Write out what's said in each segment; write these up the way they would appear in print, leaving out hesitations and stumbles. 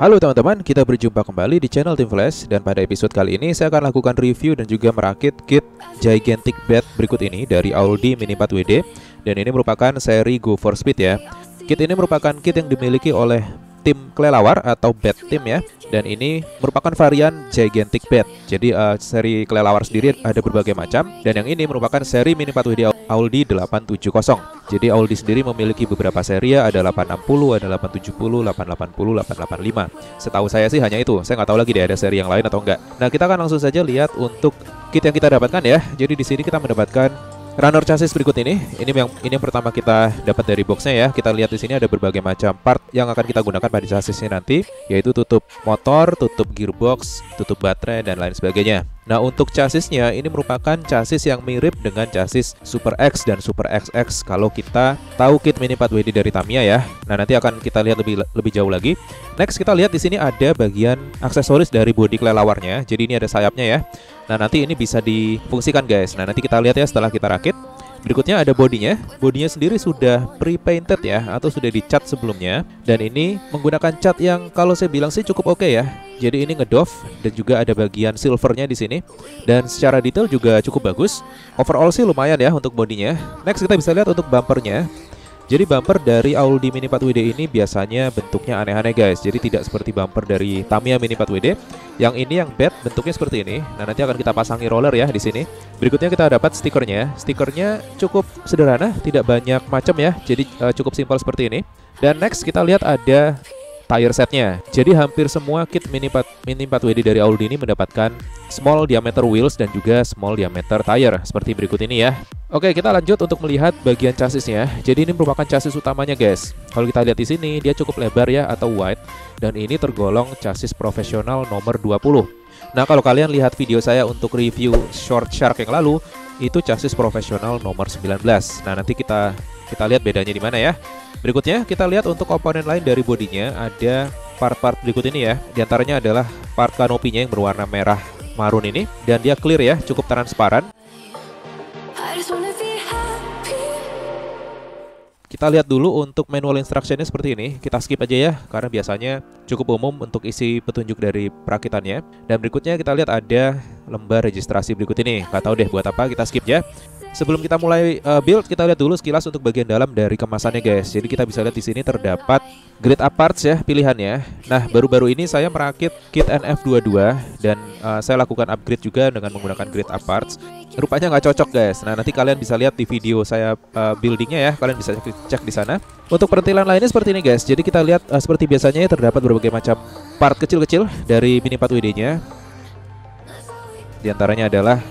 Halo teman-teman, kita berjumpa kembali di channel Team Flash. Dan pada episode kali ini saya akan lakukan review dan juga merakit kit Gigantic Bat berikut ini dari Aldi Mini 4WD. Dan ini merupakan seri Go for Speed ya. Kit ini merupakan kit yang dimiliki oleh tim kelelawar atau Bat Team ya. Dan ini merupakan varian Gigantic Bat. Jadi seri kelelawar sendiri ada berbagai macam. Dan yang ini merupakan seri Mini 4WD Aldi 870. Jadi Aldi sendiri memiliki beberapa seri ya, ada 860, ada 870, 880, 885. Setahu saya sih hanya itu. Saya nggak tahu lagi deh ada seri yang lain atau enggak. Nah, kita akan langsung saja lihat untuk kit yang kita dapatkan ya. Jadi di sini kita mendapatkan runner chassis berikut ini. Ini yang pertama kita dapat dari boxnya ya. Kita lihat di sini ada berbagai macam part yang akan kita gunakan pada chassisnya nanti, yaitu tutup motor, tutup gearbox, tutup baterai dan lain sebagainya. Nah, untuk chassisnya ini merupakan chassis yang mirip dengan chassis Super X dan Super XX kalau kita tahu kit Mini 4WD dari Tamiya ya. Nah, nanti akan kita lihat lebih jauh lagi. Next kita lihat di sini ada bagian aksesoris dari bodi kelelawarnya. Jadi ini ada sayapnya ya. Nah, nanti ini bisa difungsikan guys. Nah, nanti kita lihat ya setelah kita rakit. Berikutnya ada bodinya. Bodinya sendiri sudah pre-painted ya, atau sudah dicat sebelumnya. Dan ini menggunakan cat yang kalau saya bilang sih cukup oke ya. Jadi ini ngedoff dan juga ada bagian silvernya di sini. Dan secara detail juga cukup bagus. Overall sih lumayan ya untuk bodinya. Next kita bisa lihat untuk bumpernya. Jadi bumper dari Aldi Mini 4WD ini biasanya bentuknya aneh-aneh guys. Jadi tidak seperti bumper dari Tamiya Mini 4WD. Yang ini yang bed bentuknya seperti ini. Nah, nanti akan kita pasangi roller ya di sini. Berikutnya kita dapat stikernya. Stikernya cukup sederhana, tidak banyak macam ya. Jadi cukup simpel seperti ini. Dan next kita lihat ada tire setnya. Jadi hampir semua kit Mini 4WD dari Aldi ini mendapatkan small diameter wheels dan juga small diameter tire seperti berikut ini ya. Oke, kita lanjut untuk melihat bagian chassisnya. Jadi ini merupakan chassis utamanya guys. Kalau kita lihat di sini dia cukup lebar ya atau wide, dan ini tergolong chassis profesional nomor 20. Nah, kalau kalian lihat video saya untuk review Short Shark yang lalu, itu chassis profesional nomor 19. Nah, nanti kita lihat bedanya di mana ya. Berikutnya kita lihat untuk komponen lain dari bodinya, ada part-part berikut ini ya. Di antaranya adalah part kanopinya yang berwarna merah marun ini, dan dia clear ya, cukup transparan. Kita lihat dulu untuk manual instructionnya seperti ini. Kita skip aja ya, karena biasanya cukup umum untuk isi petunjuk dari perakitannya. Dan berikutnya kita lihat ada lembar registrasi berikut ini. Nggak tahu deh buat apa, kita skip ya. Sebelum kita mulai build, kita lihat dulu sekilas untuk bagian dalam dari kemasannya guys. Jadi kita bisa lihat di sini terdapat grade up parts ya pilihannya. Nah, baru-baru ini saya merakit kit NF22 dan saya lakukan upgrade juga dengan menggunakan grade up parts. Rupanya nggak cocok guys. Nah, nanti kalian bisa lihat di video saya buildingnya ya. Kalian bisa cek di sana. Untuk perintilan lainnya seperti ini guys. Jadi kita lihat seperti biasanya terdapat berbagai macam part kecil-kecil dari Mini 4WD-nya. Di antaranya adalah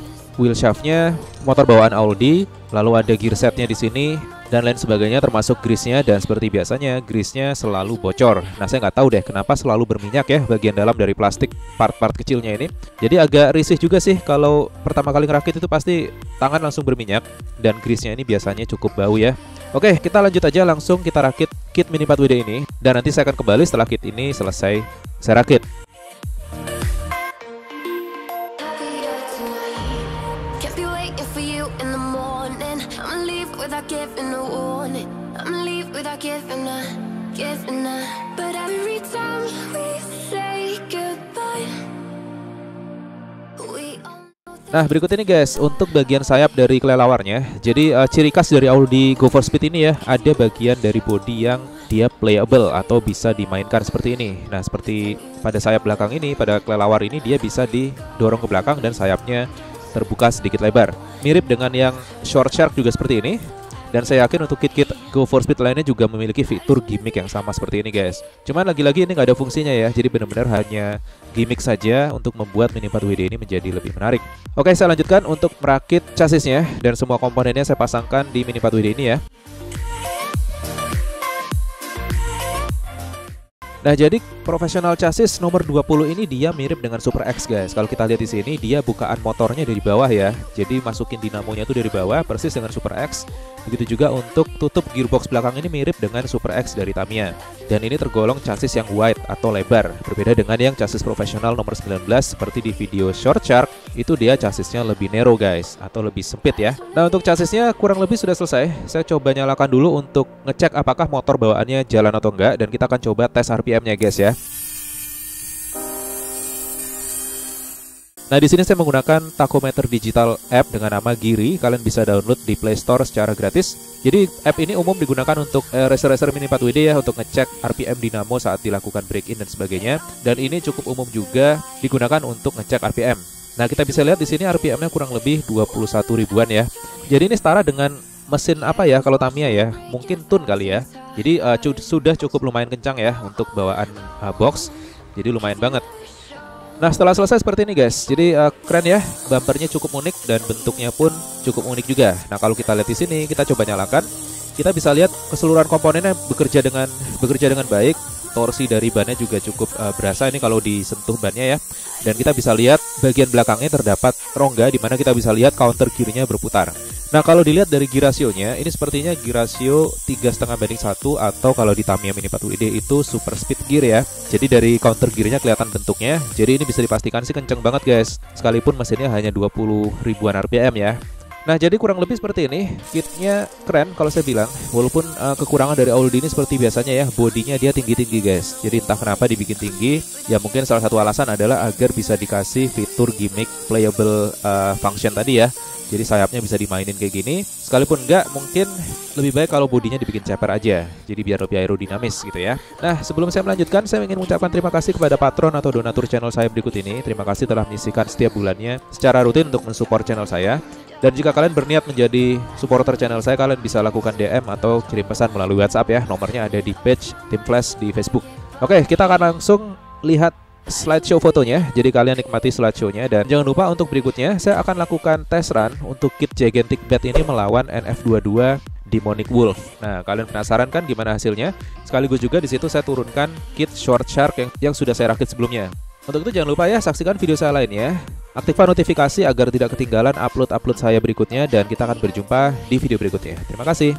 wheel shaftnya, motor bawaan Aldi, lalu ada gear setnya di sini dan lain sebagainya, termasuk grease-nya. Dan seperti biasanya grease-nya selalu bocor. Nah, saya nggak tahu deh kenapa selalu berminyak ya bagian dalam dari plastik part-part kecilnya ini. Jadi agak risih juga sih kalau pertama kali ngerakit itu pasti tangan langsung berminyak, dan grease-nya ini biasanya cukup bau ya. Oke, kita lanjut aja langsung kita rakit kit Mini 4WD ini, dan nanti saya akan kembali setelah kit ini selesai saya rakit. Nah, berikut ini guys untuk bagian sayap dari kelelawarnya. Jadi ciri khas dari Aldi Go for Speed ini ya, ada bagian dari bodi yang dia playable atau bisa dimainkan seperti ini. Nah, seperti pada sayap belakang ini, pada kelelawar ini dia bisa didorong ke belakang dan sayapnya terbuka sedikit lebar. Mirip dengan yang Short Shark juga seperti ini. Dan saya yakin untuk kit-kit Go for Speed lainnya juga memiliki fitur gimmick yang sama seperti ini guys. Cuman lagi-lagi ini nggak ada fungsinya ya. Jadi benar-benar hanya gimmick saja untuk membuat Mini 4WD ini menjadi lebih menarik. Oke, saya lanjutkan untuk merakit chassisnya. Dan semua komponennya saya pasangkan di Mini 4WD ini ya. Nah, jadi professional chassis nomor 20 ini dia mirip dengan Super X guys. Kalau kita lihat di sini dia bukaan motornya dari bawah ya. Jadi masukin dinamonya tuh dari bawah persis dengan Super X. Begitu juga untuk tutup gearbox belakang ini mirip dengan Super X dari Tamiya. Dan ini tergolong chassis yang wide atau lebar. Berbeda dengan yang chassis profesional nomor 19 seperti di video Short Shark. Itu dia chassisnya lebih narrow guys, atau lebih sempit ya. Nah, untuk chassisnya kurang lebih sudah selesai. Saya coba nyalakan dulu untuk ngecek apakah motor bawaannya jalan atau enggak. Dan kita akan coba tes RPM-nya guys ya. Nah, di sini saya menggunakan tachometer digital app dengan nama Giri. Kalian bisa download di Play Store secara gratis. Jadi app ini umum digunakan untuk racer-racer Mini 4WD ya, untuk ngecek RPM dinamo saat dilakukan break-in dan sebagainya. Dan ini cukup umum juga digunakan untuk ngecek RPM. Nah, kita bisa lihat di sini RPM-nya kurang lebih 21 ribuan ya. Jadi ini setara dengan mesin apa ya kalau Tamiya ya? Mungkin Tune kali ya. Jadi sudah cukup lumayan kencang ya untuk bawaan box. Jadi lumayan banget. Nah, setelah selesai seperti ini guys. Jadi keren ya, bumpernya cukup unik dan bentuknya pun cukup unik juga. Nah, kalau kita lihat di sini, kita coba nyalakan. Kita bisa lihat keseluruhan komponennya bekerja dengan baik. Torsi dari bannya juga cukup berasa ini kalau disentuh bannya ya. Dan kita bisa lihat bagian belakangnya terdapat rongga di mana kita bisa lihat counter gearnya berputar. Nah, kalau dilihat dari gear ratio-nya, ini sepertinya gear ratio 3,5:1 atau kalau di Tamiya Mini 4WD itu super speed gear ya. Jadi dari counter gearnya kelihatan bentuknya. Jadi ini bisa dipastikan sih kenceng banget guys. Sekalipun mesinnya hanya 20 ribuan RPM ya. Nah, jadi kurang lebih seperti ini. Kitnya keren kalau saya bilang. Walaupun kekurangan dari Audi ini seperti biasanya ya, bodinya dia tinggi-tinggi guys. Jadi entah kenapa dibikin tinggi. Ya mungkin salah satu alasan adalah agar bisa dikasih fitur gimmick playable function tadi ya. Jadi sayapnya bisa dimainin kayak gini. Sekalipun enggak, mungkin lebih baik kalau bodinya dibikin ceper aja. Jadi biar lebih aerodinamis gitu ya. Nah, sebelum saya melanjutkan, saya ingin mengucapkan terima kasih kepada patron atau donatur channel saya berikut ini. Terima kasih telah menyisihkan setiap bulannya secara rutin untuk mensupport channel saya. Dan jika kalian berniat menjadi supporter channel saya, kalian bisa lakukan DM atau kirim pesan melalui WhatsApp ya. Nomornya ada di page Tim Flash di Facebook. Oke, kita akan langsung lihat slideshow fotonya. Jadi kalian nikmati slideshow-nya. Dan jangan lupa untuk berikutnya saya akan lakukan test run untuk kit Gigantic Bat ini melawan NF22 Demonic Wolf. Nah, kalian penasaran kan gimana hasilnya? Sekaligus juga di situ saya turunkan kit Short Shark yang sudah saya rakit sebelumnya. Untuk itu jangan lupa ya, saksikan video saya lainnya. Aktifkan notifikasi agar tidak ketinggalan upload-upload saya berikutnya. Dan kita akan berjumpa di video berikutnya. Terima kasih.